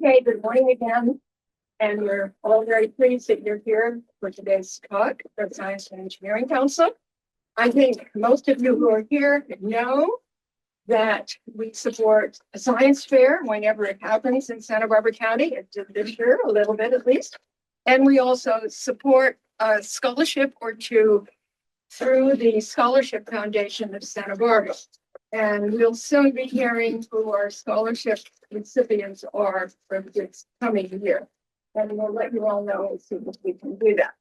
Okay, good morning again. And we're all very pleased that you're here for today's talk for the Science and Engineering Council. I think most of you who are here know that we support a science fair whenever it happens in Santa Barbara County. It did this year, a little bit at least. And we also support a scholarship or two through the Scholarship Foundation of Santa Barbara. And we'll soon be hearing who our scholarship recipients are for this coming year. And we'll let you all know as soon as we can do that.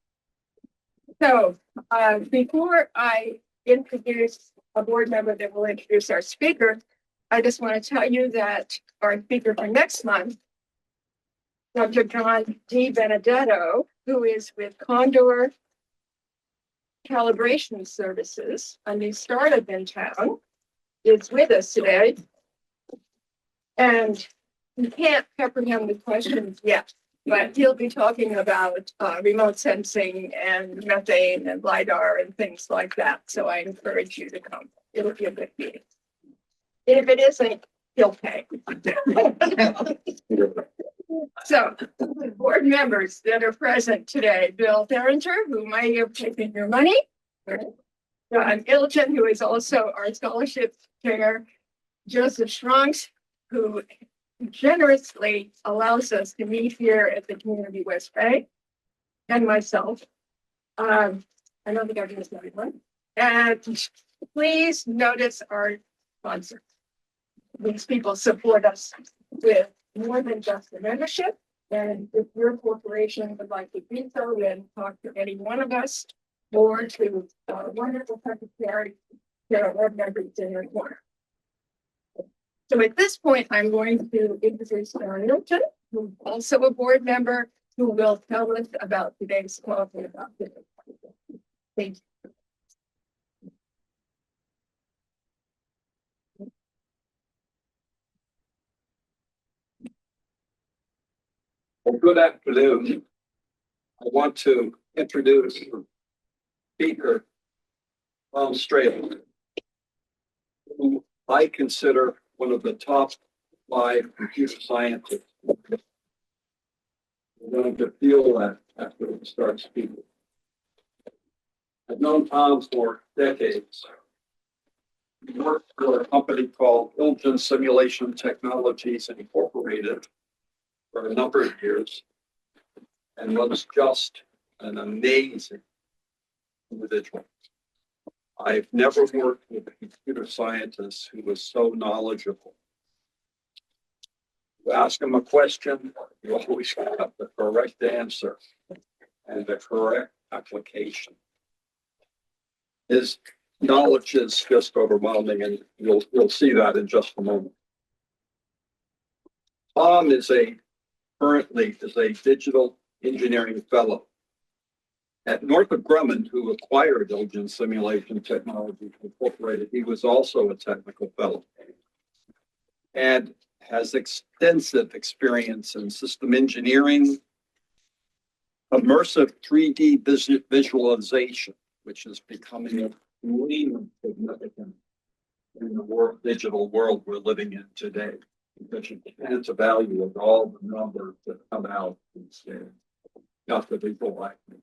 So before I introduce a board member that will introduce our speaker, I just want to tell you that our speaker for next month, Dr. John D. Benedetto, who is with Condor Calibration Services, a new startup in town, is with us today. And we can't pepper him with questions yet, but he'll be talking about remote sensing and methane and LiDAR and things like that. So I encourage you to come. It'll be a good meeting. If it isn't, he'll pay. So, board members that are present today, Bill Therringer, who might have taken your money, John Ilgen, who is also our scholarship chair, Joseph Schranks, who generously allows us to meet here at the Community West Bay, and myself. I don't think I've missed anyone. And please notice our sponsor. These people support us with more than just a membership. And if your corporation would like to do so, then talk to any one of us or to wonderful secretary, there are web members in your corner. So at this point, I'm going to introduce John Milton, who's also a board member, who will tell us about today's talk and about today. Thank you. Well, good afternoon. I want to introduce the speaker from Strelich, who I consider one of the top 5 computer scientists. We're going to feel that after we start speaking. I've known Tom for decades. He worked for a company called Ilgen Simulation Technologies Incorporated for a number of years, and was just an amazing individual. I've never worked with a computer scientist who was so knowledgeable. You ask him a question, you always get the correct answer and the correct application. His knowledge is just overwhelming, and you'll see that in just a moment. Tom currently is a digital engineering fellow at Northrop Grumman, who acquired Ilgen Simulation Technologies Incorporated. He was also a technical fellow and has extensive experience in system engineering, immersive 3D visualization, which is becoming extremely significant in the digital world we're living in today, because you can't evaluate all the numbers that come out these days. Not the visualizing.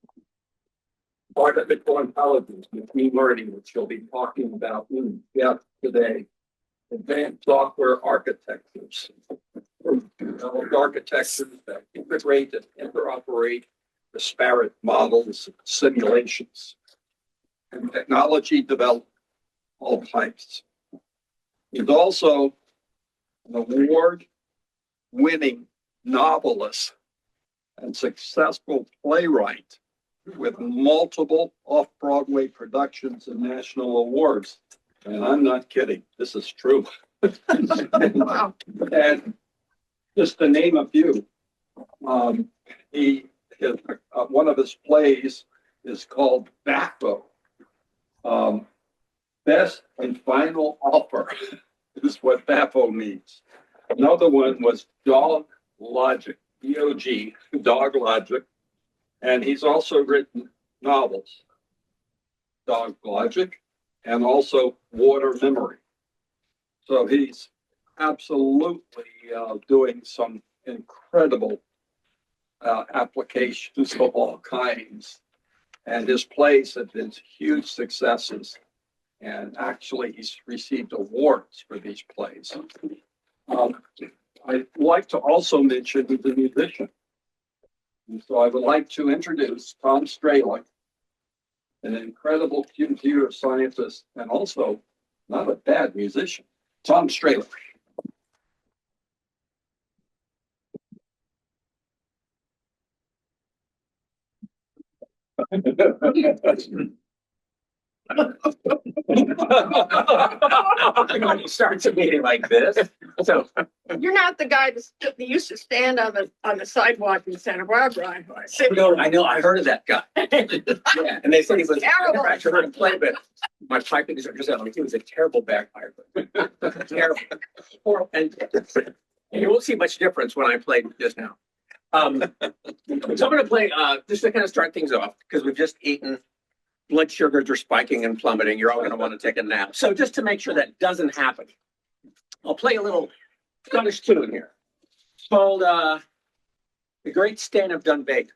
Artificial intelligence, machine learning, which you'll be talking about in depth today. Advanced software architectures, architectures that integrate and interoperate disparate models, simulations, and technology development, all types. He's also an award-winning novelist and successful playwright with multiple off-Broadway productions and national awards. And I'm not kidding. This is true. Wow. And just to name a few, one of his plays is called Baffo. Best and final offer is what Baffo means. Another one was Dog Logic, D-O-G, Dog Logic. And he's also written novels, Dog Logic, and also Water Memory. So he's absolutely doing some incredible applications of all kinds. And his plays have been huge successes. And actually, he's received awards for these plays. I'd like to also mention he's a musician. And so I would like to introduce Tom Strelich, an incredible computer scientist and also not a bad musician. Tom Strelich. When he starts a meeting like this, so You're not the guy that used to stand on the sidewalk in Santa Barbara. no, I know, I heard of that guy. Yeah, and they said he was. I Terrible. never actually heard him play, but my piping instructor said like he was a terrible bagpiper. Terrible. And you won't see much difference when I played just now. So I'm going to play just to kind of start things off because we've just eaten. Blood sugars are spiking and plummeting. You're all going to want to take a nap. So just to make sure that doesn't happen, I'll play a little Scottish tune here. It's called The Great Stain of Dunvegan.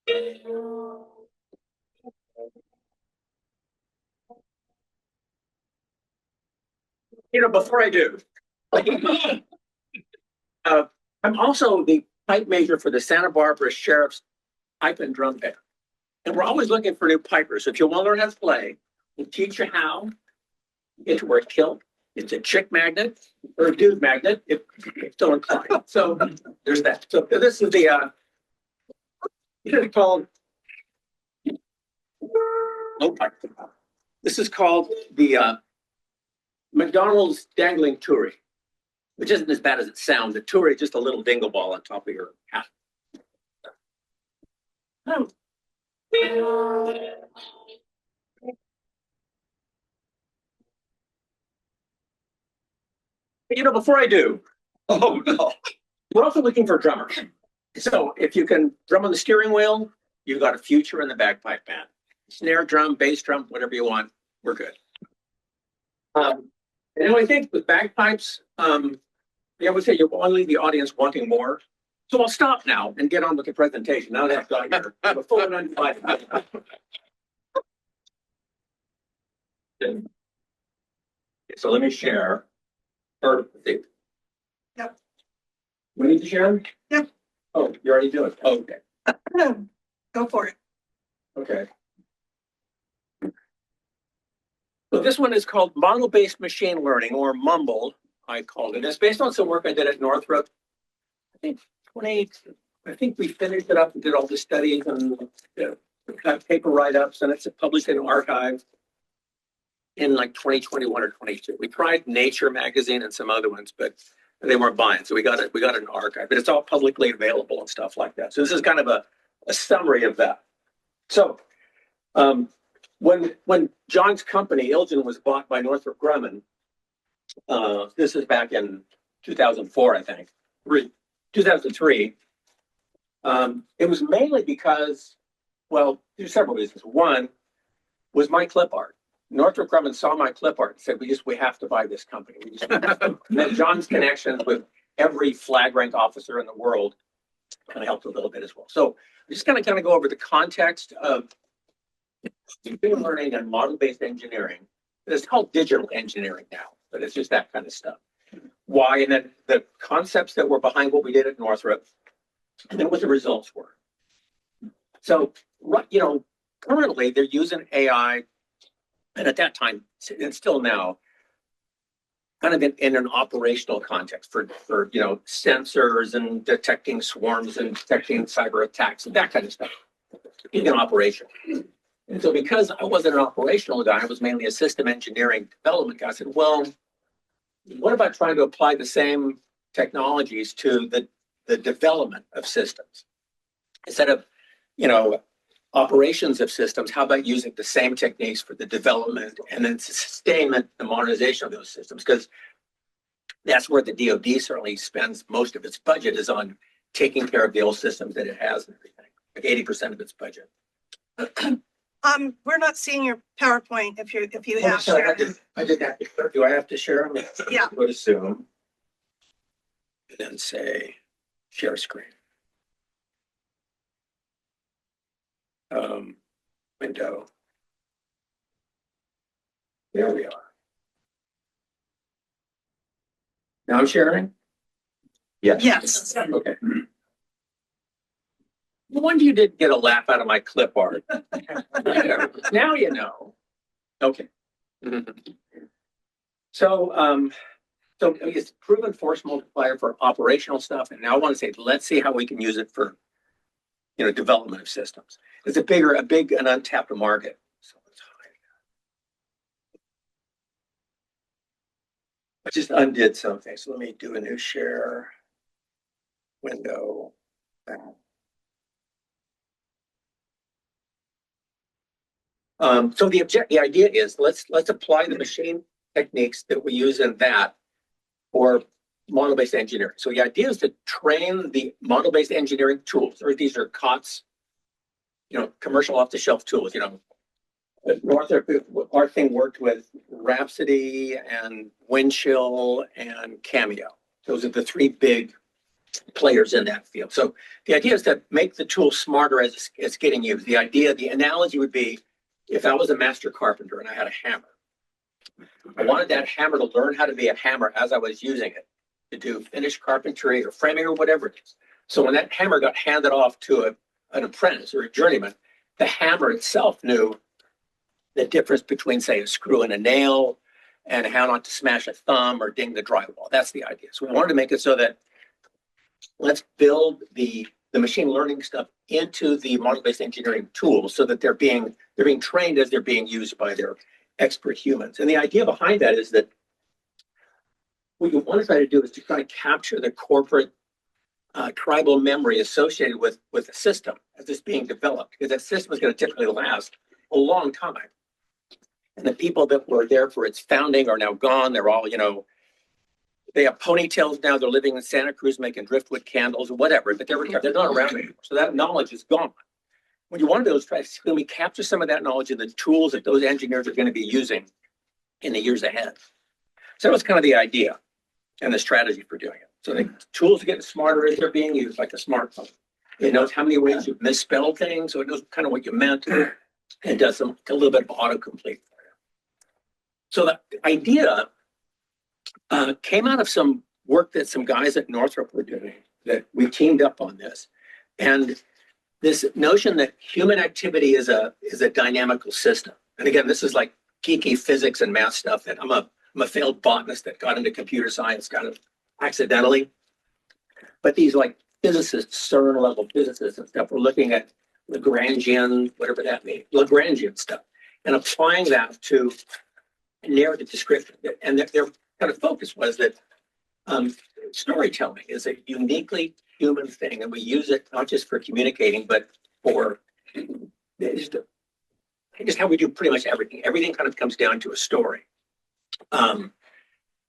You know, before I do, I'm also the pipe major for the Santa Barbara Sheriff's Pipe and Drum Band. And we're always looking for new pipers. So if you want to learn how to play, we'll teach you how. You get to wear a kilt. It's a chick magnet or a dude magnet if you're still inclined. So there's that. So this is the, it's called, this is called the McDonald's Dangling Turi, which isn't as bad as it sounds. The Turi is just a little dingle ball on top of your hat. You know, before I do, Oh, no. we're also looking for drummers. So if you can drum on the steering wheel, you've got a future in the bagpipe band. Snare drum, bass drum, whatever you want, we're good. And I think with bagpipes, I would say you'll only leave the audience wanting more. So I'll stop now and get on with the presentation. Now that I've got your full and undivided. So let me share. Yep. We need to share? Yep. Oh, you already do it. Oh, okay. Go for it. Okay. So this one is called model-based machine learning, or MUMBLE, I called it. It's based on some work I did at Northrop. I think we finished it up and did all the studies and got paper write-ups, and it's published in archive in like 2021 or 22. We tried Nature magazine and some other ones, but they weren't buying. So we got an archive, but it's all publicly available and stuff like that. So this is kind of a summary of that. So when John's company, Ilgen, was bought by Northrop Grumman, this is back in 2004, I think, 2003. It was mainly because, well, there's several reasons. One was my clip art. Northrop Grumman saw my clip art and said, we have to buy this company. And then John's connections with every flag rank officer in the world kind of helped a little bit as well. So I'm just going to kind of go over the context of computer learning and model-based engineering. It's called digital engineering now, but it's just that kind of stuff. Why, and then the concepts that were behind what we did at Northrop, and then what the results were. So, you know, currently they're using AI, and at that time, and still now, kind of in an operational context for you know, sensors and detecting swarms and detecting cyber attacks and that kind of stuff in operation. And so because I wasn't an operational guy, I was mainly a system engineering development guy. I said, well, what about trying to apply the same technologies to the development of systems? Instead of, you know, operations of systems, how about using the same techniques for the development and then sustainment and modernization of those systems? Because that's where the DoD certainly spends most of its budget, is on taking care of the old systems that it has and everything, like 80% of its budget. We're not seeing your PowerPoint if you Oh, have so shared. I did have to, do I have to share them? Yeah. Go to Zoom. And then say, share screen. Window. There we are. Now I'm sharing? Yes. Yes. Okay. No wonder you didn't get a laugh out of my clip art. Now you know. Okay. So, so it's proven force multiplier for operational stuff, and now I want to say, let's see how we can use it for, development of systems. It's a big and untapped market. So let's hide that. I just undid something, so let me do a new share window. So the idea is let's apply the machine techniques that we use in that for model-based engineering. So the idea is to train the model-based engineering tools, or these are COTS, commercial off-the-shelf tools. Northrop, our thing worked with Rhapsody and Windchill and Cameo. Those are the three big players in that field. So the idea is to make the tool smarter as it's getting used. The analogy would be, if I was a master carpenter and I had a hammer, I wanted that hammer to learn how to be a hammer as I was using it to do finished carpentry or framing or whatever it is. So when that hammer got handed off to an apprentice or a journeyman, the hammer itself knew the difference between, say, a screw and a nail and how not to smash a thumb or ding the drywall. That's the idea. So we wanted to make it so that let's build the machine learning stuff into the model-based engineering tools so that they're being trained as they're being used by their expert humans. And the idea behind that is that what you want to try to do is to try to capture the corporate tribal memory associated with the system as it's being developed, because that system is going to typically last a long time. And the people that were there for its founding are now gone. They're all, they have ponytails now. They're living in Santa Cruz making driftwood candles or whatever, but they're not around anymore. So that knowledge is gone. What you want to do is try to capture some of that knowledge in the tools that those engineers are going to be using in the years ahead. So that was kind of the idea and the strategy for doing it. So the tools are getting smarter as they're being used, like a smartphone. It knows how many ways you've misspelled things, so it knows kind of what you meant, and it does a little bit of autocomplete. So the idea came out of some work that some guys at Northrop were doing, that we teamed up on this. And this notion that human activity is a dynamical system. And again, this is like geeky physics and math stuff that I'm a failed botanist that got into computer science kind of accidentally. But these like physicists, CERN level physicists and stuff, were looking at Lagrangian, whatever that means, Lagrangian stuff, and applying that to narrative description. And their kind of focus was that storytelling is a uniquely human thing, and we use it not just for communicating, but for just how we do pretty much everything. Everything kind of comes down to a story.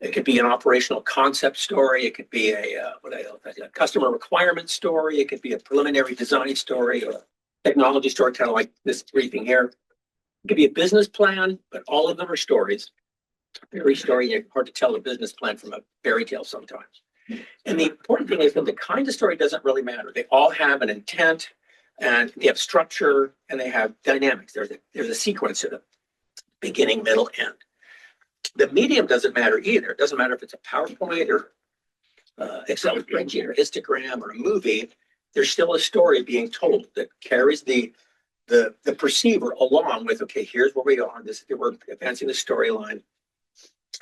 It could be an operational concept story. It could be a customer requirement story. It could be a preliminary design story or a technology story, kind of like this briefing here. It could be a business plan, but all of them are stories. Fairy story, hard to tell a business plan from a fairy tale sometimes. And the important thing is that the kind of story doesn't really matter. They all have an intent, and they have structure, and they have dynamics. There's a sequence to them, beginning, middle, end. The medium doesn't matter either. It doesn't matter if it's a PowerPoint or Excel spreadsheet or histogram or a movie. There's still a story being told that carries the perceiver along with, okay, here's where we are. We're advancing the storyline.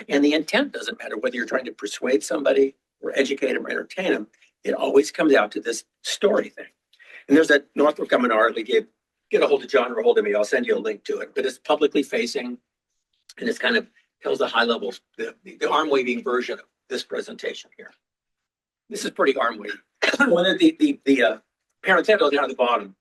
And the intent doesn't matter whether you're trying to persuade somebody or educate them or entertain them. It always comes out to this story thing. And there's that Northrop Grumman article. Get a hold of John or a hold of me. I'll send you a link to it. But it's publicly facing, and it's kind of tells the high levels, the arm waving version of this presentation here. This is pretty arm waving. One of the parenthetical down at the bottom.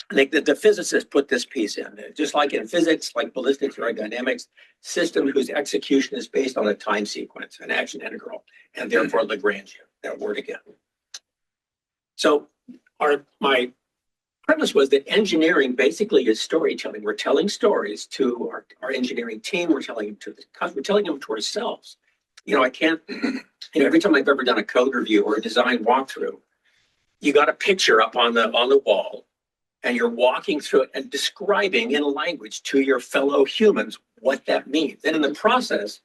The physicists put this piece in, just like in physics, like ballistics or aerodynamics, system whose execution is based on a time sequence, an action integral, and therefore Lagrangian, that word again. So my premise was that engineering basically is storytelling. We're telling stories to our engineering team. We're telling them to the customer. We're telling them to ourselves. I can't, every time I've ever done a code review or a design walkthrough, you got a picture up on the wall and you're walking through it and describing in language to your fellow humans what that means. And in the process,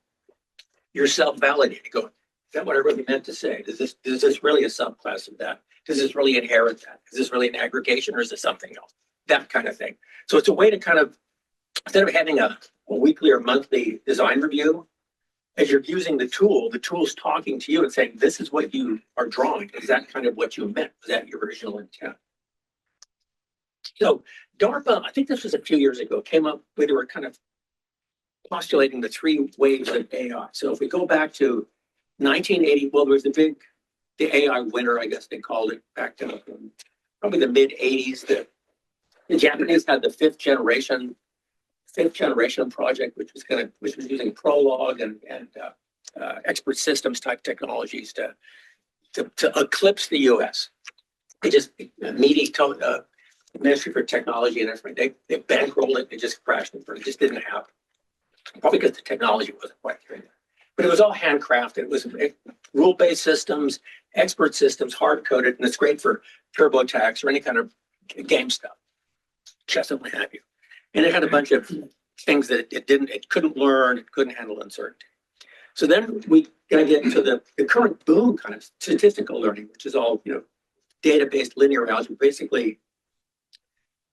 you're self-validating. Go, is that what I really meant to say? Is this really a subclass of that? Does this really inherit that? Is this really an aggregation or is it something else? That kind of thing. So it's a way to kind of, instead of having a weekly or monthly design review, as you're using the tool's talking to you and saying, this is what you are drawing. Is that kind of what you meant? Was that your original intent? So DARPA, I think this was a few years ago, came up where they were kind of postulating the 3 waves of AI. So if we go back to 1980, well, there was the AI winter, I guess they called it, back to probably the mid 80s. The Japanese had the fifth generation project, which was using Prolog and expert systems type technologies to eclipse the U.S. They just Ministry for Technology and everything. They bankrolled it. It just crashed and burned. It just didn't happen. Probably because the technology wasn't quite there. But it was all handcrafted. It was rule-based systems, expert systems, hard-coded, and it's great for TurboTax or any kind of game stuff, chess and what have you. And it had a bunch of things that it couldn't learn, it couldn't handle uncertainty. So then we gotta get into the current boom kind of statistical learning, which is all, data-based linear algebra, basically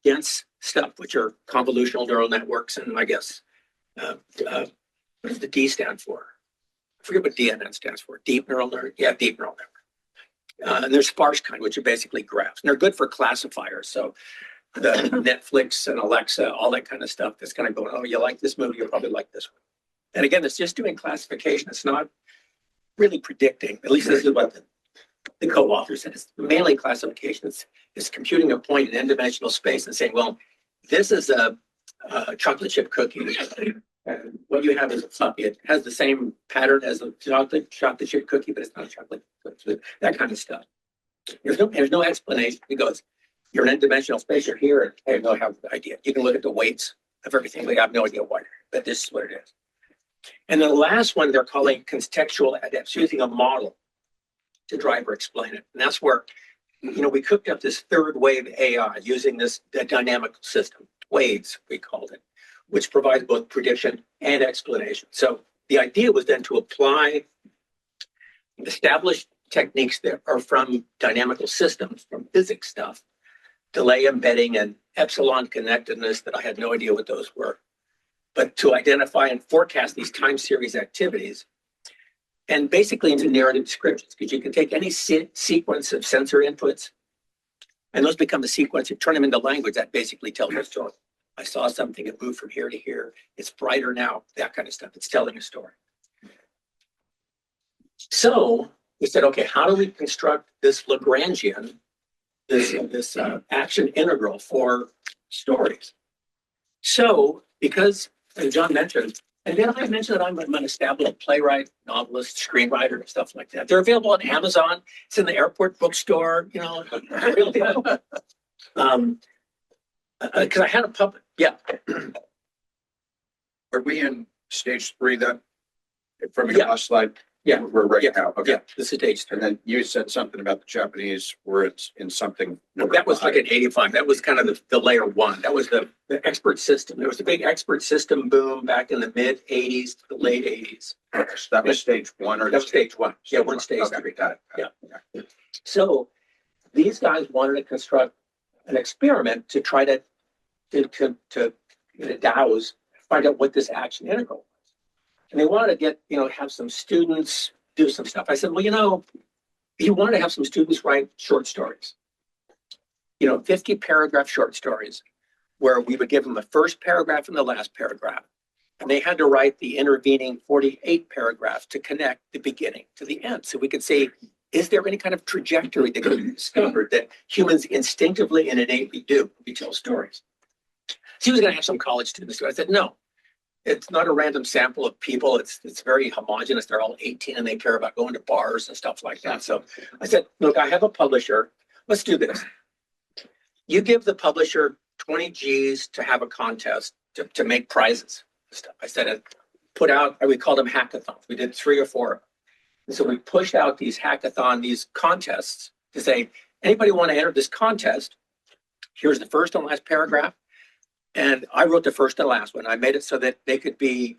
dense stuff, which are convolutional neural networks, and I guess, what does the D stand for? I forget what DNN stands for. Deep neural network. Yeah, deep neural network. And there's sparse kind, which are basically graphs. And they're good for classifiers. So the Netflix and Alexa, all that kind of stuff that's kind of going, oh, you like this movie, you'll probably like this one. And again, it's just doing classification. It's not really predicting. At least this is what the co-author said. It's mainly classification. It's computing a point in n-dimensional space and saying, well, this is a chocolate chip cookie. And what you have is a fluffy. It has the same pattern as a chocolate chip cookie, but it's not a chocolate cookie. That kind of stuff. There's no explanation. It goes, you're in n-dimensional space, you're here, and I have no idea. You can look at the weights of everything, but I have no idea why, but this is what it is. And the last one they're calling contextual adaptation, using a model to drive or explain it. And that's where, we cooked up this third wave AI using this dynamic system, waves, we called it, which provides both prediction and explanation. So the idea was then to apply established techniques that are from dynamical systems, from physics stuff, delay embedding and epsilon connectedness that I had no idea what those were, but to identify and forecast these time series activities and basically into narrative descriptions, because you can take any sequence of sensor inputs and those become a sequence. You turn them into language that basically tells a story. I saw something, it moved from here to here. It's brighter now, that kind of stuff. It's telling a story. So we said, okay, how do we construct this Lagrangian, this action integral for stories? So because, as John mentioned, and then I mentioned that I'm an established playwright, novelist, screenwriter, and stuff like that. They're available on Amazon. It's in the airport bookstore, real deal. Because I had a puppet. Yeah. Are we in stage 3 then? From your last slide? Yeah. We're right now. Okay. Yeah, this is stage 3. And then you said something about the Japanese where it's in something. That was like an 85. That was kind of the layer 1. That was the expert system. There was a big expert system boom back in the mid 80s to the late 80s. Okay, so that was stage 1 or that was stage 1. Yeah, we're in stage 3. Got it. Yeah. So these guys wanted to construct an experiment to try to DAOs, find out what this action integral was. And they wanted to get, have some students do some stuff. I said, well, you want to have some students write short stories, 50 paragraph short stories where we would give them the first paragraph and the last paragraph. And they had to write the intervening 48 paragraphs to connect the beginning to the end. So we could say, is there any kind of trajectory that could be discovered that humans instinctively and innately do? We tell stories. So he was going to have some college students do it. I said, no, it's not a random sample of people. It's very homogenous. They're all 18 and they care about going to bars and stuff like that. So I said, look, I have a publisher. Let's do this. you give the publisher 20 G's to have a contest to make prizes. I said, put out, we called them hackathons. We did 3 or 4. And so we pushed out these these contests to say, anybody want to enter this contest? Here's the first and last paragraph. And I wrote the first and last one. I made it so that they could be,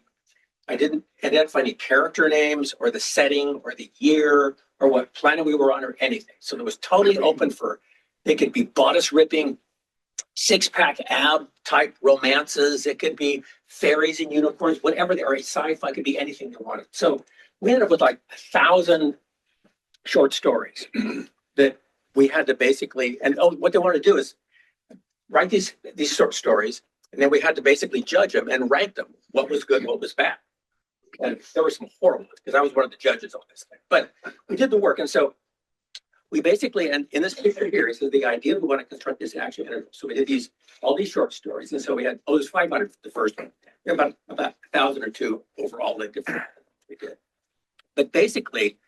I didn't identify any character names or the setting or the year or what planet we were on or anything. So it was totally open for, they could be bodice ripping, 6-pack ab type romances. It could be fairies and unicorns, whatever they are, sci-fi, could be anything they wanted. So we ended up with like 1,000 short stories that we had to basically, and what they wanted to do is write these short stories, and then we had to basically judge them and rank them. What was good, what was bad. And there were some horrible ones because I was one of the judges on this thing. But we did the work, and so we basically, and in this picture here, is the idea we want to construct this action interval. So we did all these short stories, and so we had, there's 500 for the first one, about 1,000 or 2 overall that different we did. But basically,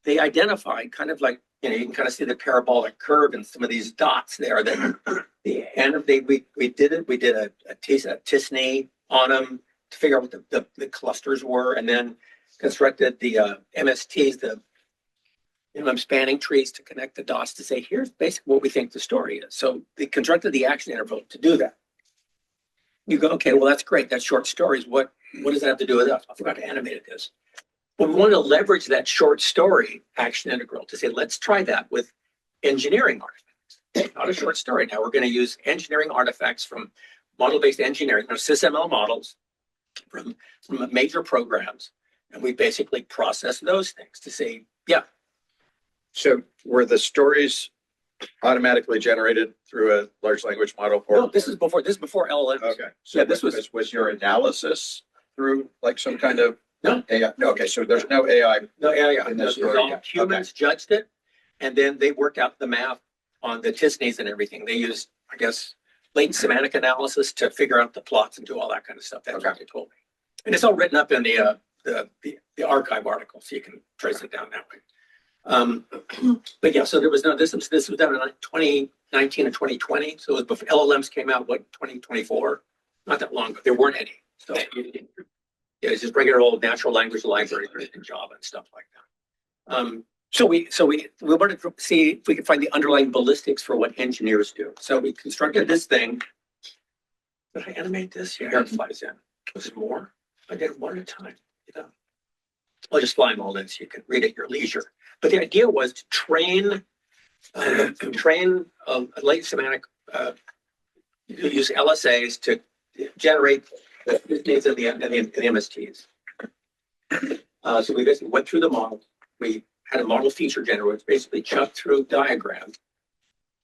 they identified kind of like, you can kind of see the parabolic curve and some of these dots there. That the end of we did a Tisney on them to figure out what the clusters were, and then constructed the MSTs, the minimum spanning trees, to connect the dots to say, here's basically what we think the story is. So they constructed the action interval to do that. You go, okay, well, that's great. That's short stories. What does that have to do with us? I forgot to animate this. But we want to leverage that short story action integral to say, let's try that with engineering artifacts. Not a short story. Now we're going to use engineering artifacts from model-based engineering, SysML models from major programs. And we basically process those things to say, yeah. So were the stories automatically generated through a large language model? No, this is before LLMs. Okay. So Yeah, this was your analysis through like some kind of No. AI? No, okay, so there's no AI. No, yeah. In this It was story, all yeah. humans judged it, and then they worked out the math on the Tisneys and everything. They used, I guess, latent semantic analysis to figure out the plots and do all that kind of stuff. That's what they told me. And it's all written up in the archive article, so you can trace it down that way. But yeah, so there was no, this was done in 2019 and 2020. So it was before LLMs came out, 2024? Not that long, but there weren't any. So yeah, it's just regular old natural language library in Java and stuff like that. So we wanted to see if we could find the underlying ballistics for what engineers do. So we constructed this thing. Did I animate this? Yeah, here it flies in. Was it more? I did one at a time. I'll just fly them all in so you can read at your leisure. But the idea was to train a latent semantic, use LSAs to generate the needs of the MSTs. So we basically went through the model. We had a model feature generator, which basically chucked through diagrams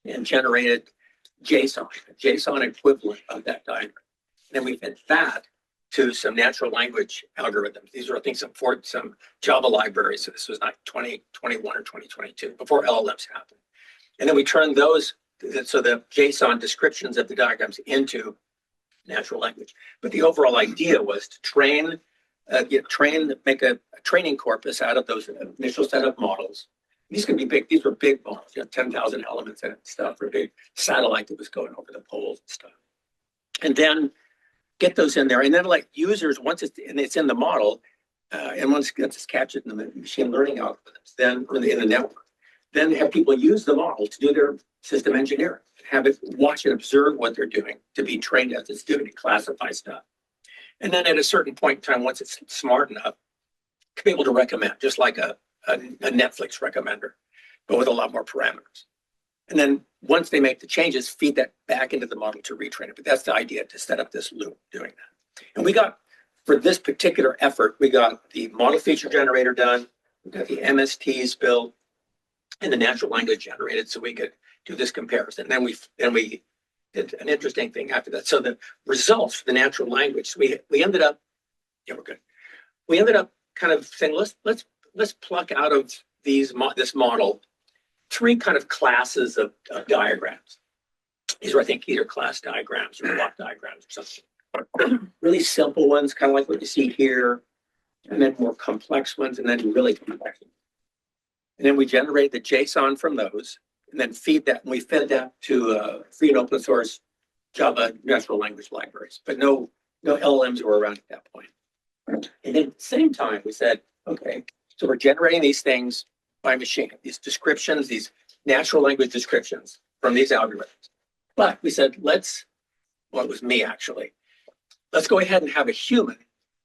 and generated JSON, a JSON equivalent of that diagram. And then we fed that to some natural language algorithms. These are, I think, some Java libraries. So this was not 2021 or 2022, before LLMs happened. And then we turned those, so the JSON descriptions of the diagrams into natural language. But the overall idea was to make a training corpus out of those initial set of models. These can be big. These were big models, 10,000 elements in it and stuff, for a big satellite that was going over the poles and stuff. And then get those in there, and then let users, once it's in the model, and once it's captured in the machine learning algorithms, then in the network, then have people use the model to do their system engineering, have it watch and observe what they're doing to be trained as it's doing, to classify stuff. And then at a certain point in time, once it's smart enough, to be able to recommend, just like a Netflix recommender, but with a lot more parameters. And then once they make the changes, feed that back into the model to retrain it. But that's the idea, to set up this loop doing that. And we got, for this particular effort, we got the model feature generator done, we got the MSTs built, and the natural language generated, so we could do this comparison. Then we did an interesting thing after that. So the results for the natural language, we ended up, yeah, we're good. We ended up kind of saying, let's pluck out of this model 3 kind of classes of diagrams. These are, I think, either class diagrams or block diagrams or something. Really simple ones, kind of like what you see here, and then more complex ones, and then really complex ones. And then we generate the JSON from those. and then feed that. And we fed that to free and open source Java natural language libraries, but no LLMs were around at that point. And then at the same time, we said, okay, so we're generating these things by machine, these descriptions, these natural language descriptions from these algorithms. But we said, well, it was me actually. Let's go ahead and have a human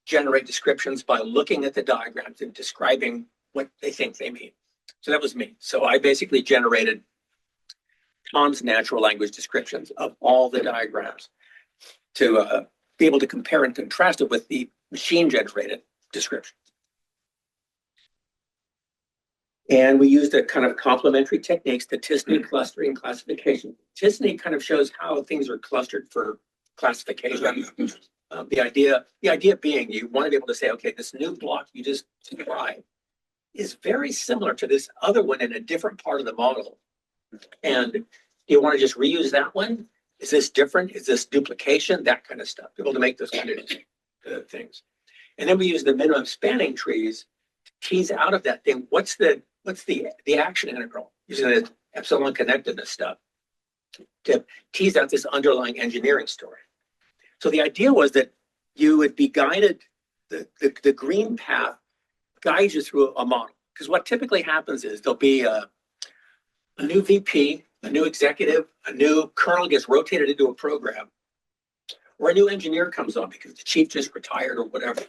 generate descriptions by looking at the diagrams and describing what they think they mean. So that was me. So I basically generated Tom's natural language descriptions of all the diagrams to be able to compare and contrast it with the machine generated descriptions. And we used a kind of complementary technique, statistic, clustering, classification. Statistic kind of shows how things are clustered for classification. The idea being you want to be able to say, okay, this new block you just described is very similar to this other one in a different part of the model. And do you want to just reuse that one? Is this different? Is this duplication? That kind of stuff. Be able to make those kind of things. And then we use the minimum spanning trees to tease out of that thing. What's the action integral using the epsilon connectedness stuff to tease out this underlying engineering story. So the idea was that you would be guided, the green path guides you through a model. Because what typically happens is there'll be a new VP, a new executive, a new kernel gets rotated into a program, or a new engineer comes on because the chief just retired or whatever.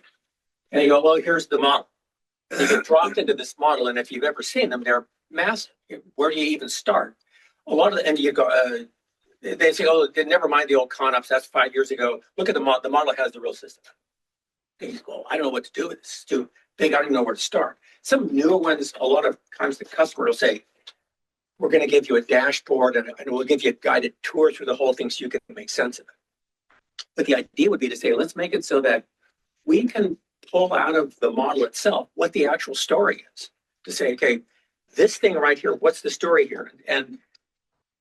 And you go, well, here's the model. And you get dropped into this model, and if you've ever seen them, they're massive. Where do you even start? A lot of the, and you go, they say, oh, never mind the old ConOps, that's 5 years ago. Look at the model. The model has the real system. And you go, I don't know what to do with this. It's too big. I don't even know where to start. Some newer ones, a lot of times the customer will say, we're going to give you a dashboard and we'll give you a guided tour through the whole thing so you can make sense of it. But the idea would be to say, let's make it so that we can pull out of the model itself what the actual story is. To say, okay, this thing right here, what's the story here? And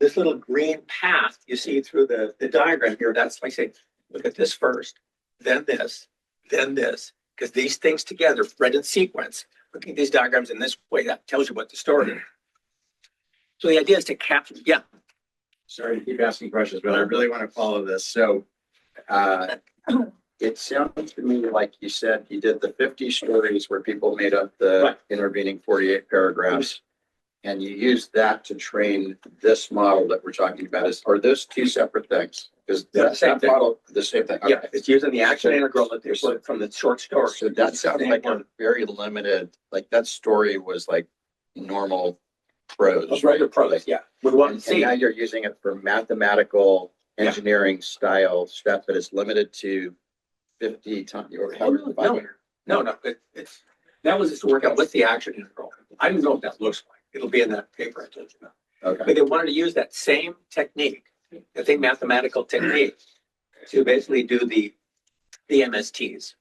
this little green path you see through the diagram here, that's like saying, look at this first, then this, because these things together, read in sequence, looking at these diagrams in this way, that tells you what the story is. So the idea is to capture, yeah. Sorry to keep asking questions, but I really want to follow this. So it sounds to me like you said you did the 50 stories where people made up the intervening 48 paragraphs, and you used that to train this model that we're talking about. Are those two separate things? Is that model the same thing? Okay. Yeah, it's using the action integral that they put from the short story. So that sounds like a very limited, like that story was like normal prose. Those regular prose, yeah. We want to And see. now you're using it for mathematical engineering style stuff, but it's limited to 50 times or however 500. No, it's that was just to work out what's the action integral. I don't know what that looks like. It'll be in that paper I told you about. Okay. But they wanted to use that same technique, I think mathematical technique, to basically do the MSTs,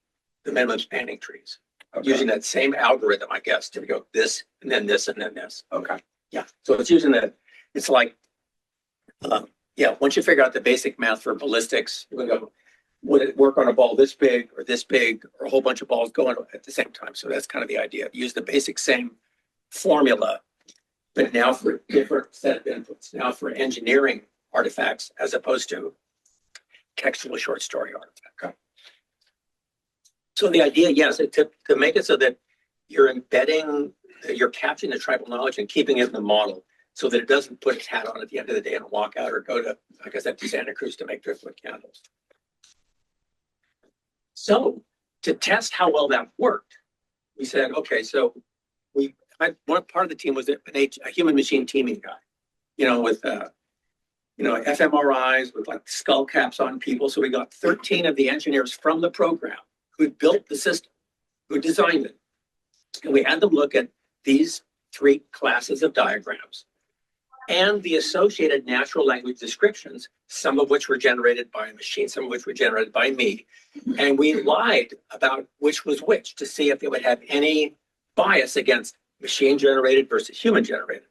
the minimum spanning trees, using that same algorithm, I guess, to go this and then this and then this. Okay. Yeah. So it's using that. It's like, once you figure out the basic math for ballistics, you're going to go, would it work on a ball this big, or a whole bunch of balls going at the same time? So that's kind of the idea. Use the basic same formula, but now for a different set of inputs, now for engineering artifacts as opposed to textual short story artifacts. Okay. So the idea, yes, to make it so that you're capturing the tribal knowledge and keeping it in the model so that it doesn't put its hat on at the end of the day and walk out or go to, like I said, to Santa Cruz to make driftwood candles. So to test how well that worked, we said, okay, so one part of the team was a human machine teaming guy, with fMRIs with like skull caps on people. So we got 13 of the engineers from the program who built the system, who designed it. And we had them look at these 3 classes of diagrams and the associated natural language descriptions, some of which were generated by a machine, some of which were generated by me. And we lied about which was which to see if they would have any bias against machine generated versus human generated.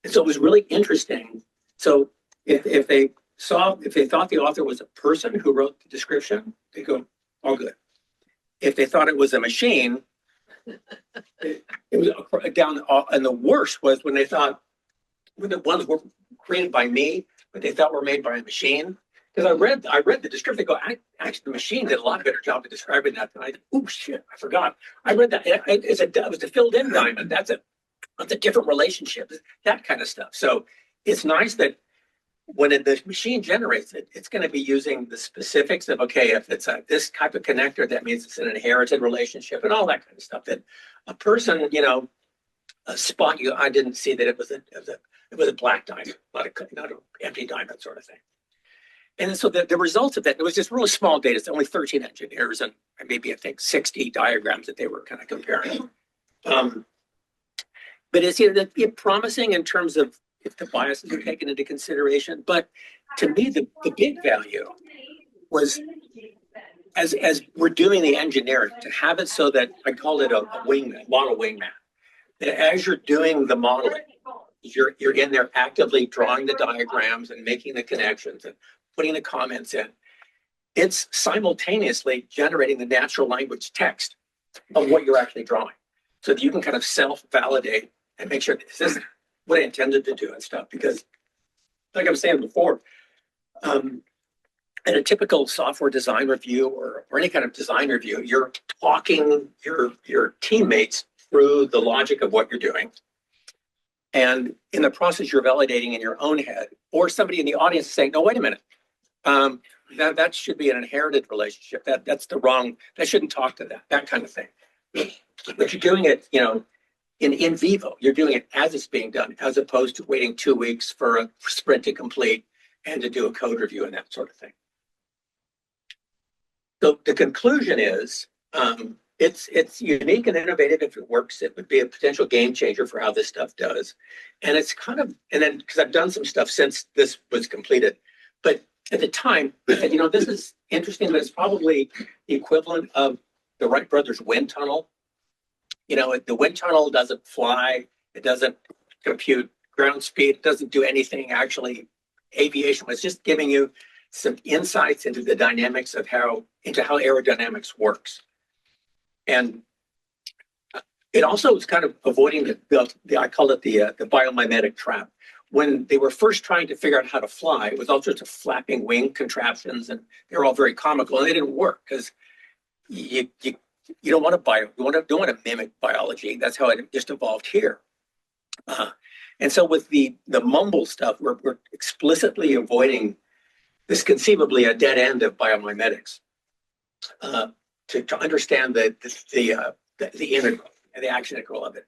And so it was really interesting. So if they thought the author was a person who wrote the description, they go, all good. If they thought it was a machine, it was down. And the worst was when they thought the ones were created by me, but they thought were made by a machine. Because I read the description. They go, actually, the machine did a lot better job of describing that than I did. Oh shit, I forgot. I read that. It was a filled-in diamond. That's a different relationship. That kind of stuff. So it's nice that when the machine generates it, it's going to be using the specifics of, okay, if it's this type of connector, that means it's an inherited relationship and all that kind of stuff. That a person, a spot, I didn't see that it was a black diamond, not an empty diamond sort of thing. And so the results of that, it was just really small data. It's only 13 engineers and maybe I think 60 diagrams that they were kind of comparing. But it's promising in terms of if the biases are taken into consideration. But to me, the big value was as we're doing the engineering to have it so that I called it a wingman, model wingman. That as you're doing the modeling, you're in there actively drawing the diagrams and making the connections and putting the comments in. It's simultaneously generating the natural language text of what you're actually drawing. So that you can kind of self-validate and make sure this is what I intended to do and stuff. Because like I was saying before, in a typical software design review or any kind of design review, you're talking your teammates through the logic of what you're doing. And in the process, you're validating in your own head, or somebody in the audience is saying, no, wait a minute. That should be an inherited relationship. That's the wrong, that shouldn't talk to that kind of thing. But you're doing it, in vivo. You're doing it as it's being done, as opposed to waiting 2 weeks for a sprint to complete and to do a code review and that sort of thing. So the conclusion is, it's unique and innovative. If it works, it would be a potential game changer for how this stuff does. And it's kind of, and then because I've done some stuff since this was completed, but at the time, I said, this is interesting, but it's probably the equivalent of the Wright brothers wind tunnel. The wind tunnel doesn't fly, it doesn't compute ground speed, it doesn't do anything actually aviation. It's just giving you some insights into the dynamics of how aerodynamics works. And it also is kind of avoiding the I call it the biomimetic trap. When they were first trying to figure out how to fly, it was all sorts of flapping wing contraptions, and they were all very comical, and they didn't work because you don't want to mimic biology. That's how it just evolved here. And so with the mumble stuff, we're explicitly avoiding this conceivably a dead end of biomimetics to understand the integral and the action integral of it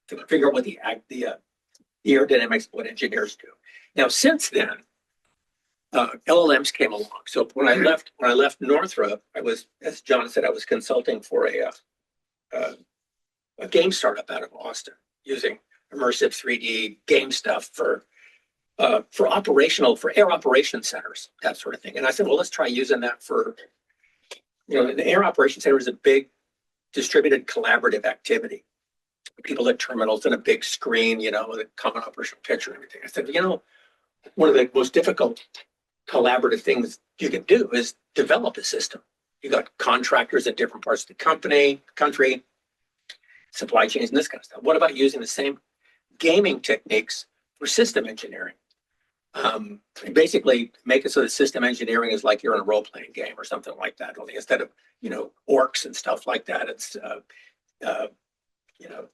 to figure out what the aerodynamics of what engineers do. Now, since then, LLMs came along. So when I left Northrop, I was, as John said, I was consulting for a game startup out of Austin using immersive 3D game stuff for air operation centers, that sort of thing. And I said, well, let's try using that for, the air operation center is a big distributed collaborative activity. People at terminals and a big screen, with a common operational picture and everything. I said, one of the most difficult collaborative things you can do is develop a system. You got contractors in different parts of the country, supply chains and this kind of stuff. What about using the same gaming techniques for system engineering? Basically make it so that system engineering is like you're in a role-playing game or something like that. Only instead of, orcs and stuff like that, it's,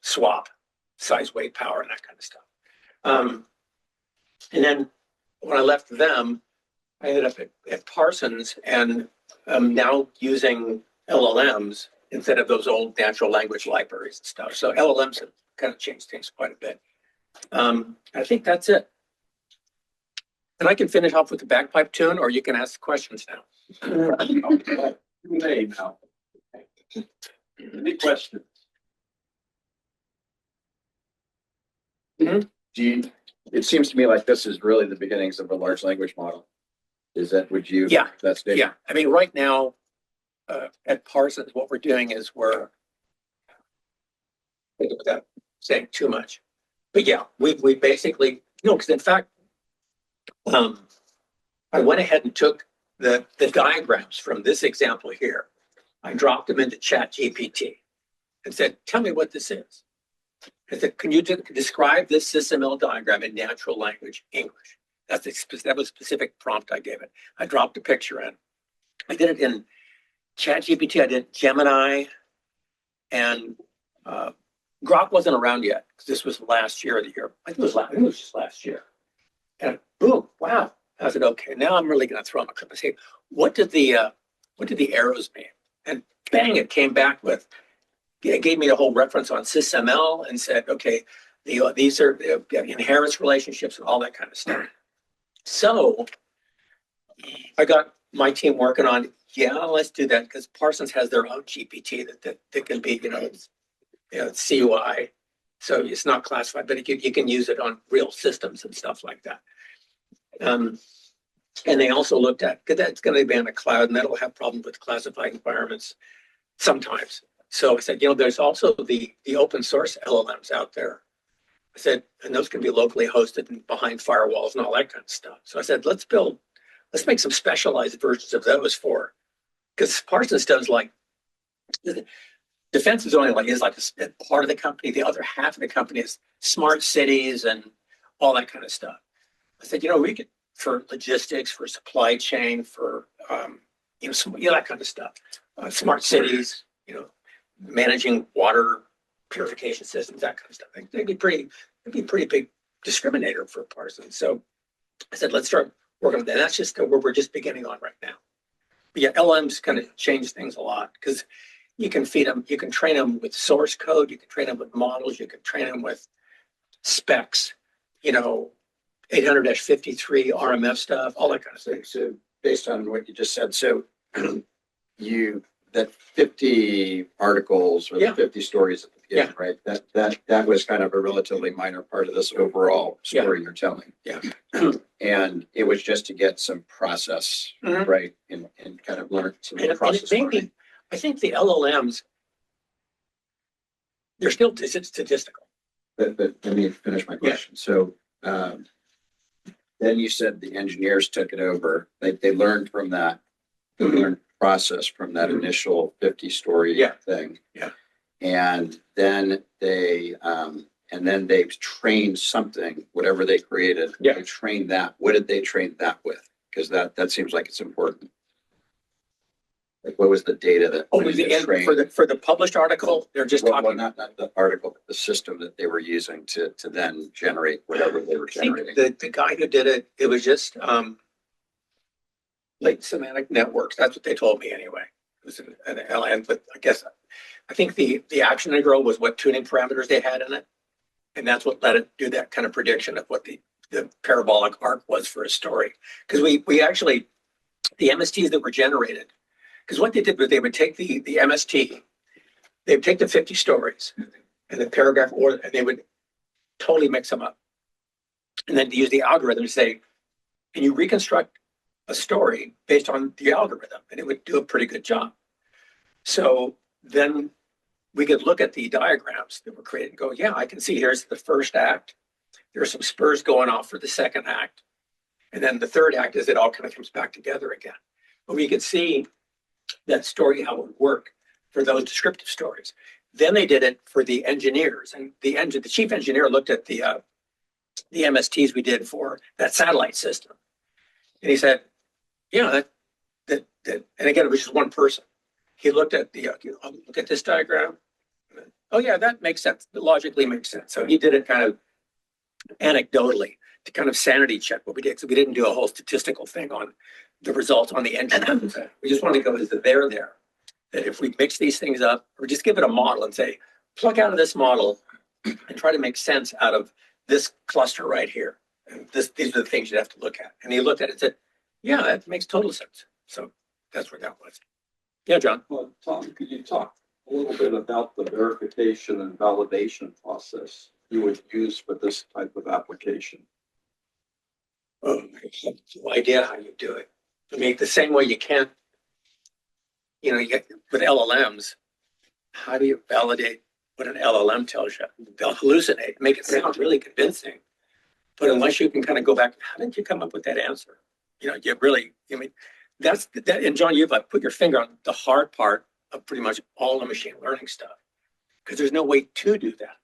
swap, size, weight, power, and that kind of stuff. And then when I left them, I ended up at Parsons, and I'm now using LLMs instead of those old natural language libraries and stuff. So LLMs have kind of changed things quite a bit. I think that's it. And I can finish off with the bagpipe tune, or you can ask questions now. Q&A now. Any questions? It seems to me like this is really the beginnings of a large language model. Would you? Yeah. That's big. Yeah. I mean, right now at Parsons, what we're doing is without saying too much, but yeah, we basically, because in fact, I went ahead and took the diagrams from this example here. I dropped them into ChatGPT and said, tell me what this is. I said, can you describe this SysML diagram in natural language English? That was a specific prompt I gave it. I dropped a picture in. I did it in ChatGPT. I did Gemini, and Grok wasn't around yet because this was last year or the year. I think it was just last year. And boom, wow. I said, okay, now I'm really going to throw my clip and say, what did the arrows mean? And bang, it came back with, it gave me a whole reference on SysML and said, okay, these are inheritance relationships and all that kind of stuff. So I got my team working on, yeah, let's do that, because Parsons has their own GPT that can be, it's CUI. So it's not classified, but you can use it on real systems and stuff like that. And they also looked at, because that's going to be on a cloud, and that'll have problems with classified environments sometimes. So I said, there's also the open source LLMs out there. I said, and those can be locally hosted and behind firewalls and all that kind of stuff. So I said, let's make some specialized versions of those because Parsons does defense is only is a part of the company. The other half of the company is smart cities and all that kind of stuff. I said, we could, for logistics, for supply chain, for, that kind of stuff. Smart cities, managing water purification systems, that kind of stuff. It'd be a pretty big discriminator for Parsons. So I said, let's start working on that. That's just where we're just beginning on right now. But yeah, LMs kind of change things a lot because you can feed them, you can train them with source code, you can train them with models, you can train them with specs, 800-53 RMF stuff, all that kind of stuff. So based on what you just said, so that 50 articles or the 50 stories at the beginning, right? That was kind of a relatively minor part of this overall story you're telling. Yeah. And it was just to get some process, right? And kind of learn some process. I think the LLMs, they're still statistical. But let me finish my question. So then you said the engineers took it over. They learned from that. They learned process from that initial 50-story thing. Yeah. And then they trained something, whatever they created. Yeah. They trained that. What did they train that with? Because that seems like it's important. Like, what was the data that trained? For the published article, they're just talking. Not the article, but the system that they were using to then generate whatever they were generating. The guy who did it, it was just late semantic networks. That's what they told me anyway. It was an LN, but I think the action integral was what tuning parameters they had in it. And that's what let it do that kind of prediction of what the parabolic arc was for a story. Because we actually, the MSTs that were generated, because what they did was they would take the MST, they would take the 50 stories and the paragraph order, and they would totally mix them up. And then to use the algorithm to say, can you reconstruct a story based on the algorithm? And it would do a pretty good job. So then we could look at the diagrams that were created and go, yeah, I can see here's the first act. There's some spurs going off for the second act. And then the third act is it all kind of comes back together again. But we could see that story, how it would work for those descriptive stories. Then they did it for the engineers, and the chief engineer looked at the MSTs we did for that satellite system. And he said, yeah, that and again, it was just one person. He looked at look at this diagram. Oh yeah, that makes sense. It logically makes sense. So he did it kind of anecdotally to kind of sanity check what we did. So we didn't do a whole statistical thing on the results on the engine. We just want to go, is that there? That if we mix these things up, or just give it a model and say, pluck out of this model and try to make sense out of this cluster right here. And these are the things you have to look at. And he looked at it and said, yeah, that makes total sense. So that's where that was. Yeah, John. Well, Tom, could you talk a little bit about the verification and validation process you would use for this type of application? Oh, I have no idea how you do it. I mean, the same way you can't, you get with LLMs, how do you validate what an LLM tells you? They'll hallucinate, make it sound really convincing. But unless you can kind of go back, how did you come up with that answer? That's that. And John, you've put your finger on the hard part of pretty much all the machine learning stuff, because there's no way to do that.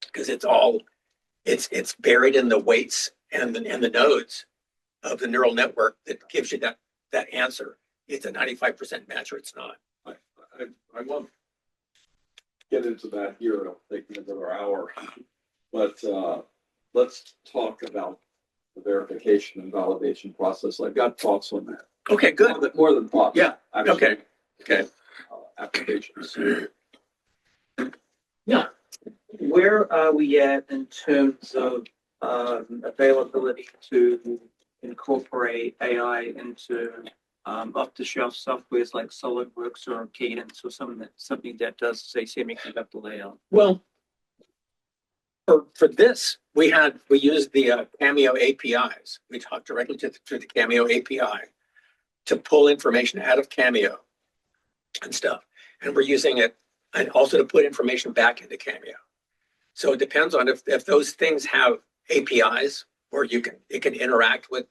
because it's buried in the weights and the nodes of the neural network that gives you that answer. It's a 95% match or it's not. I won't get into that here. It'll take me another hour. But let's talk about the verification and validation process. I've got thoughts on that. Okay, good. More than thoughts. Yeah. Actually, Okay. applications. Yeah. Where are we at in terms of availability to incorporate AI into off-the-shelf softwares like SolidWorks or Cadence or something that does, say, semiconductor layout? Well, for this, we used the Cameo APIs. We talked directly to the Cameo API to pull information out of Cameo and stuff. And we're using it and also to put information back into Cameo. So it depends on if those things have APIs or it can interact with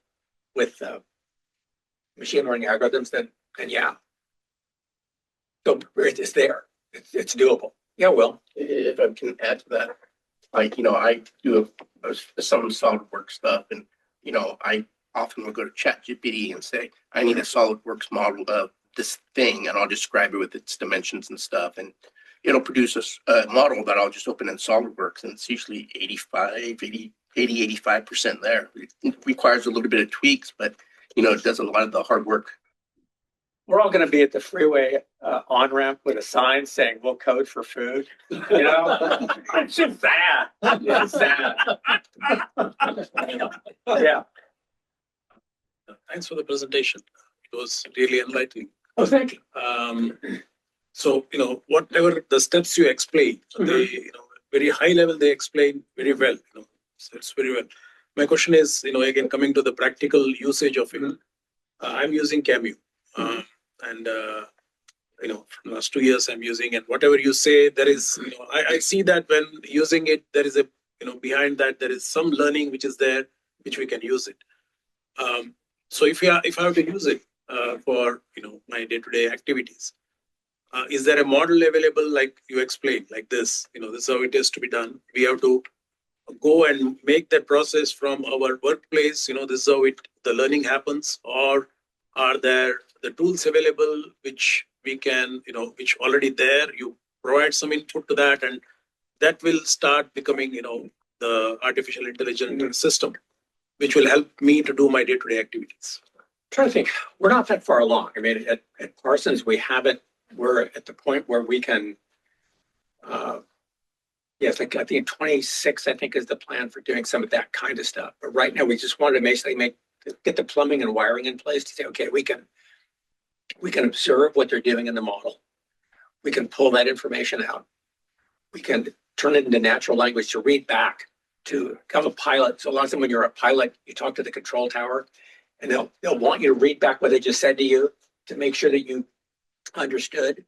machine learning algorithms, then yeah. So it's there. It's doable. Yeah, Will. If I can add to that, like, I do some SolidWorks stuff, and, I often will go to ChatGPT and say, I need a SolidWorks model of this thing, and I'll describe it with its dimensions and stuff, and it'll produce a model that I'll just open in SolidWorks, and it's usually 85% there. It requires a little bit of tweaks, but, it does a lot of the hard work. We're all going to be at the freeway on-ramp with a sign saying, we'll code for food. It's just sad. It's sad. Yeah. Thanks for the presentation. It was really enlightening. Oh, thank you. So, whatever the steps you explain, they, very high level, they explain very well. So it's very well. My question is, again, coming to the practical usage of it, I'm using Cameo. And from the last 2 years I'm using, and whatever you say, there is, I see that when using it, there is behind that, there is some learning which is there, which we can use it. So if I have to use it for, my day-to-day activities, is there a model available like you explained, like this, this is how it is to be done. We have to go and make that process from our workplace, this is how the learning happens, or are there the tools available which we can, which already there, you provide some input to that, and that will start becoming, the artificial intelligence system, which will help me to do my day-to-day activities. I'm trying to think, we're not that far along. I mean, at Parsons, we're at the point where we can, I think 26, I think is the plan for doing some of that kind of stuff. But right now we just wanted to basically get the plumbing and wiring in place to say, okay, we can observe what they're doing in the model. We can pull that information out. We can turn it into natural language to read back to have a pilot. So a lot of times when you're a pilot, you talk to the control tower and they'll want you to read back what they just said to you to make sure that you understood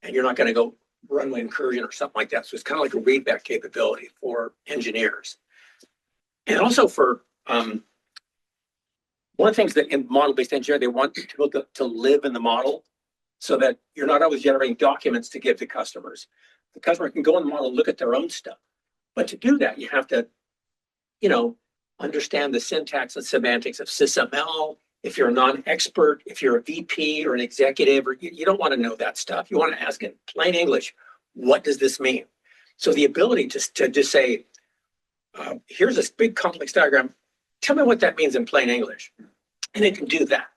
and you're not going to go runway incursion or something like that. So it's kind of like a read back capability for engineers. And also for one of the things that in model-based engineering, they want people to live in the model so that you're not always generating documents to give to customers. The customer can go in the model and look at their own stuff. But to do that, you have to, understand the syntax and semantics of SysML. If you're a non-expert, if you're a VP or an executive, or you don't want to know that stuff. You want to ask in plain English, what does this mean? So the ability to just say, here's this big complex diagram. Tell me what that means in plain English. And it can do that.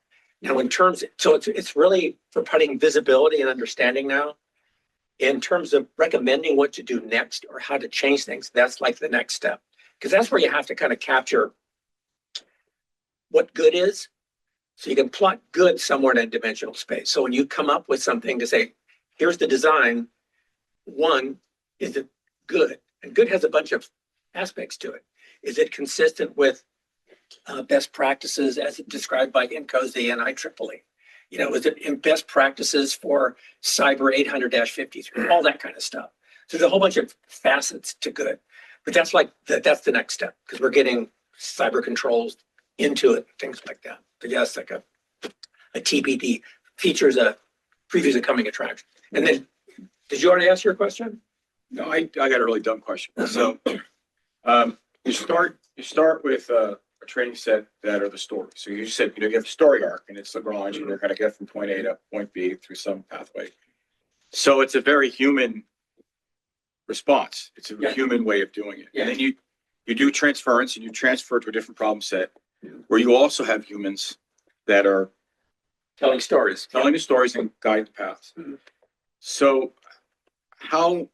Now it's really for putting visibility and understanding now. In terms of recommending what to do next or how to change things, that's like the next step. Because that's where you have to kind of capture what good is. So you can plot good somewhere in a dimensional space. So when you come up with something to say, here's the design, one, is it good? And good has a bunch of aspects to it. Is it consistent with best practices as described by INCOSE and IEEE? Is it in best practices for Cyber 800-53, all that kind of stuff. So there's a whole bunch of facets to good. But that's that's the next step because we're getting cyber controls into it, things like that. But yes, like a TBD features a previews a coming attraction. And then, did you already ask your question? No, I got a really dumb question. So, you start with a training set that are the stories. So you said, you have a story arc and it's Lagrange and you're going to get from point A to point B through some pathway. So it's a very human response. It's a human way of doing it. Yeah. And then you do transference and you transfer to a different problem set where you also have humans that are Telling stories. telling the stories and guide the paths. So how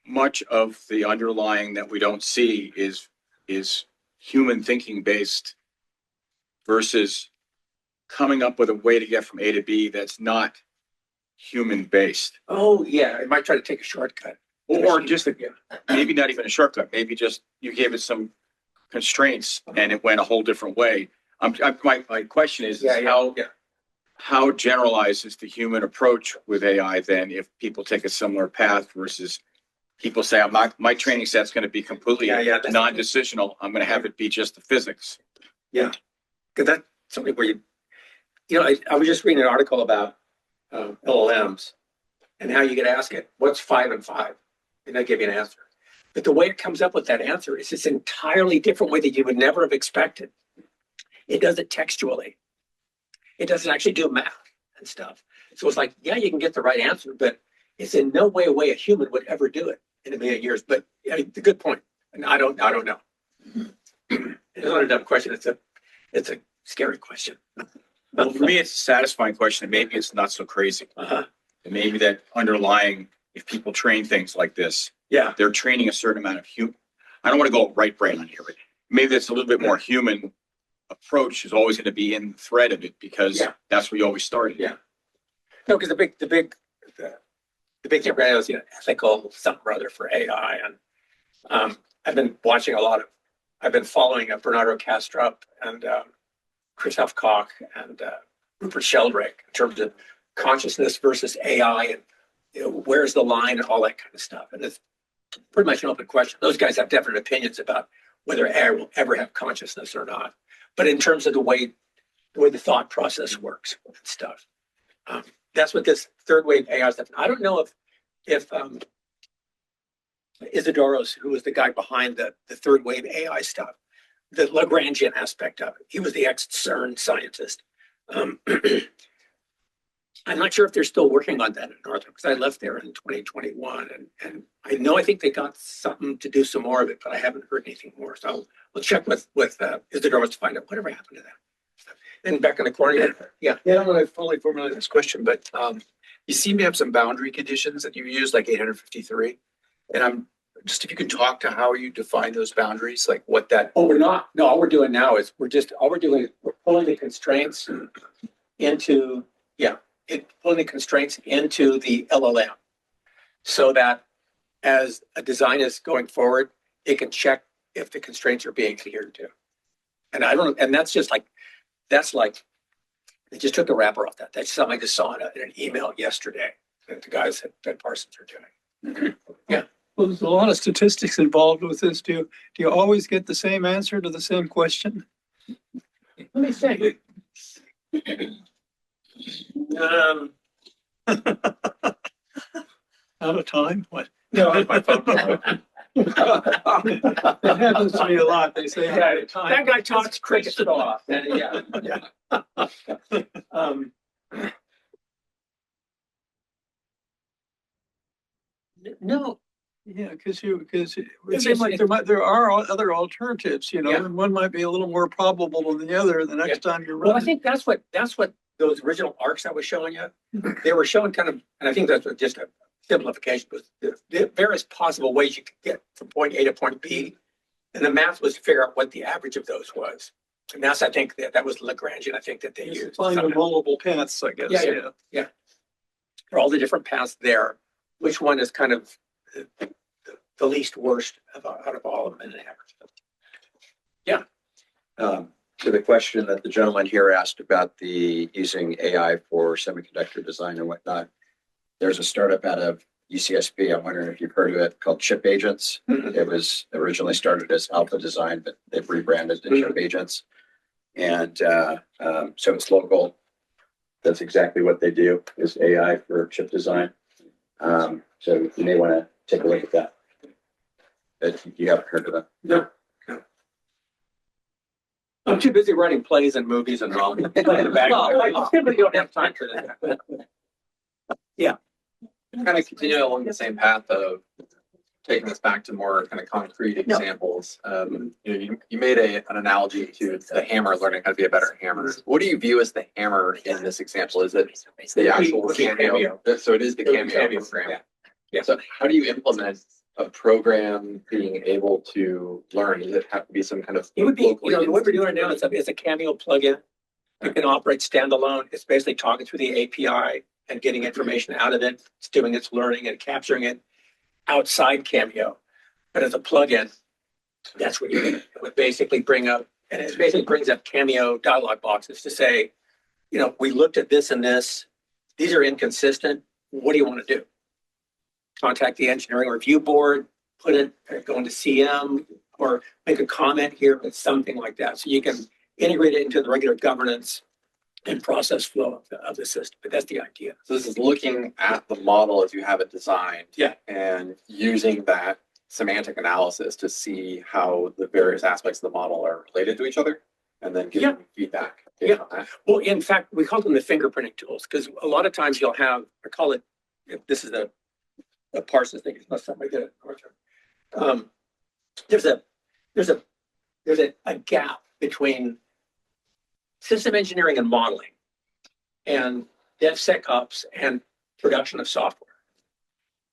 much of the underlying that we don't see is human thinking based versus coming up with a way to get from A to B that's not human based? Oh, yeah, it might try to take a shortcut. Or just maybe not even a shortcut, maybe just you gave it some constraints and it went a whole different way. My question is how generalized is the human approach with AI then if people take a similar path versus people say, my training set's going to be completely non-decisional. I'm going to have it be just the physics. Yeah, because that's something where I was just reading an article about LLMs and how you could ask it, what's 5 and 5? And they'll give you an answer. But the way it comes up with that answer is this entirely different way that you would never have expected. It does it textually. It doesn't actually do math and stuff. So it's like, yeah, you can get the right answer, but it's in no way a way a human would ever do it in a million years. But it's a good point. And I don't know. It's not a dumb question. It's a scary question. Well, for me, it's a satisfying question. Maybe it's not so crazy. And maybe that underlying, if people train things like this, they're training a certain amount of human. I don't want to go right brain on here, but maybe that's a little bit more human approach is always going to be in the thread of it because that's where you always started. Yeah. No, because the big thing right now is ethical something or other for AI, and I've been watching I've been following Bernardo Kastrup and Christoph Koch and Rupert Sheldrake in terms of consciousness versus AI and where's the line and all that kind of stuff. And it's pretty much an open question. Those guys have different opinions about whether AI will ever have consciousness or not. But in terms of the way the thought process works and stuff, that's what this third wave AI stuff. I don't know if Isidoros, who was the guy behind the third wave AI stuff, the Lagrangian aspect of it. He was the ex-CERN scientist. I'm not sure if they're still working on that at Northrop because I left there in 2021, and I think they got something to do some more of it, but I haven't heard anything more. So we'll check with Isidoros to find out whatever happened to that. And back in the corner, I don't want to fully formulate this question, but you seem to have some boundary conditions that you use, like 853. And I'm just, if you could talk to how you define those boundaries, like what that. Oh, we're not. No, all we're doing now is we're pulling the constraints into the LLM so that as a design is going forward, it can check if the constraints are being adhered to. And that's like, they just took the wrapper off that. That's something I just saw in an email yesterday that the guys at Parsons are doing. Well, there's a lot of statistics involved with this. Do you always get the same answer to the same question? Let me think. Out of time? What? No, my phone. It happens to me a lot. They say out of time. That guy talks cricket off. No. Yeah, because it seems like there are other alternatives, and one might be a little more probable than the other the next time you're running. Well, I think that's what those original arcs I was showing you, they were showing kind of, and I think that's just a simplification, was the various possible ways you could get from point A to point B. And the math was to figure out what the average of those was. And that's, I think that was Lagrangian, I think that they used. Find the multiple paths, I guess. Yeah. For all the different paths there, which one is kind of the least worst out of all of them in an average? To the question that the gentleman here asked about the using AI for semiconductor design and whatnot, there's a startup out of UCSB. I'm wondering if you've heard of it, called Chip Agents. It was originally started as Alpha Design, but they've rebranded to Chip Agents. And so it's local. That's exactly what they do, is AI for chip design. So you may want to take a look at that. You haven't heard of that? No. I'm too busy writing plays and movies and novels. I simply don't have time for that. Kind of continue along the same path of taking this back to more kind of concrete examples. You made an analogy to the hammer, learning how to be a better hammer. What do you view as the hammer in this example? Is it the actual Cameo? So it is the Cameo program. Yeah. So how do you implement a program being able to learn? Does it have to be some kind of? It would be, the way we're doing it now is a Cameo plugin. You can operate standalone. It's basically talking through the API and getting information out of it. It's doing its learning and capturing it outside Cameo. But as a plugin, that's what it would basically bring up. And it basically brings up Cameo dialog boxes to say, we looked at this and this. These are inconsistent. What do you want to do? Contact the engineering review board, put it, go into CM, or make a comment here, but something like that. So you can integrate it into the regular governance and process flow of the system. But that's the idea. So this is looking at the model as you have it designed. Yeah. And using that semantic analysis to see how the various aspects of the model are related to each other, and then giving feedback. Yeah. Well, in fact, we call them the fingerprinting tools, because a lot of times you'll have, I call it, this is the Parsons thing. It's not something like that. There's a gap between system engineering and modeling and DevSecOps and production of software.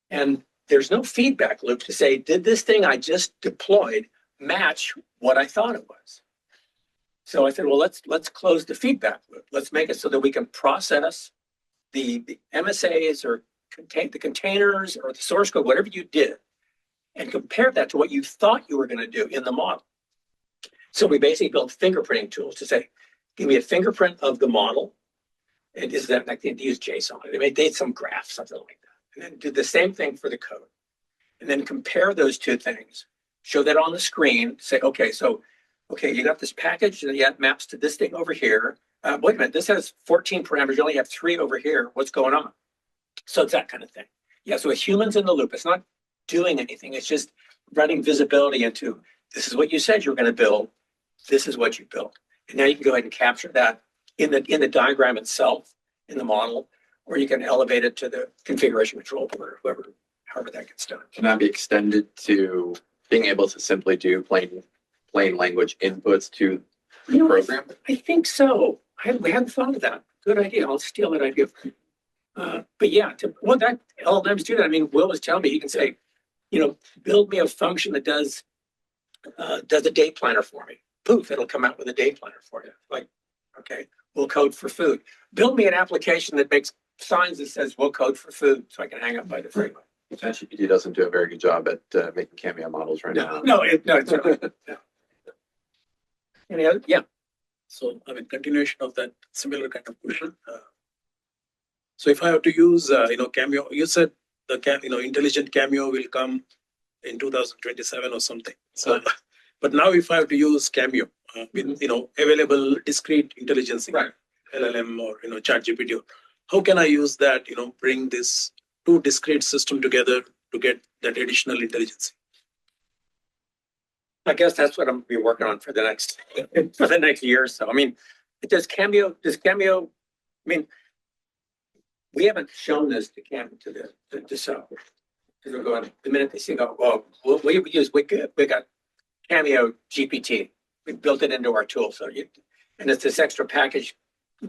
And there's no feedback loop to say, did this thing I just deployed match what I thought it was? So I said, well, let's close the feedback loop. Let's make it so that we can process the MSAs or the containers or the source code, whatever you did, and compare that to what you thought you were going to do in the model. So we basically built fingerprinting tools to say, give me a fingerprint of the model. And is that like they use JSON? They made some graph, something like that. And then do the same thing for the code. And then compare those two things. Show that on the screen. Say, okay, you got this package and it maps to this thing over here. Wait a minute, this has 14 parameters. You only have 3 over here. What's going on? So it's that kind of thing. Yeah, so a human's in the loop. It's not doing anything. It's just running visibility into, this is what you said you were going to build. This is what you built. And now you can go ahead and capture that in the diagram itself, in the model, or you can elevate it to the configuration control board, or however that gets done. Can that be extended to being able to simply do plain language inputs to the program? I think so. We hadn't thought of that. Good idea. I'll steal that idea. But yeah, that LLMs do that. I mean, Will was telling me, he can say, build me a function that does a day planner for me. Poof, it'll come out with a day planner for you. Like, okay, we'll code for food. Build me an application that makes signs that says we'll code for food, so I can hang up by the freeway. ChatGPT doesn't do a very good job at making Cameo models right now. No, it's not. Any other? Yeah. So, continuation of that similar kind of question. So if I have to use, Cameo, you said intelligent Cameo will come in 2027 or something. So, but now if I have to use Cameo with, available discrete intelligence, right, LLM or, ChatGPT, how can I use that, bring this two discrete system together to get that additional intelligence? I guess that's what I'm gonna be working on for the next year or so. I mean, does Cameo, we haven't shown this to so because we're going, the minute they see, well, we got Cameo GPT. We built it into our tool. So and it's this extra package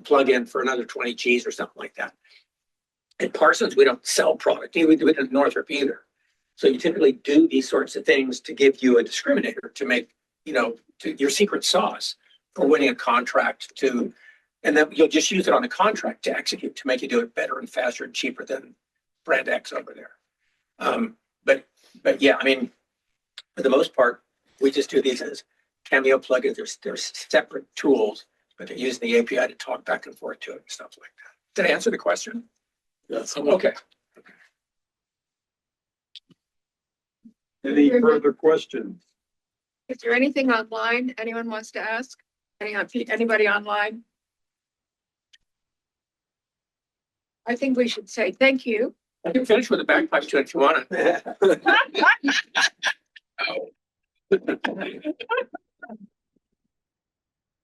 plug in for another 20 G's or something like that. At Parsons, we don't sell product. We do it at Northrop either. So you typically do these sorts of things to give you a discriminator to make, to your secret sauce for winning a contract and then you'll just use it on a contract to execute to make you do it better and faster and cheaper than brand X over there. But yeah, for the most part, we just do these as Cameo plugins. They're separate tools, but they're using the API to talk back and forth to it and stuff like that. Did I answer the question? Yes. Okay. Any further questions? Is there anything online anyone wants to ask? Anybody online? I think we should say thank you I can finish with a bagpipe tune if you want it.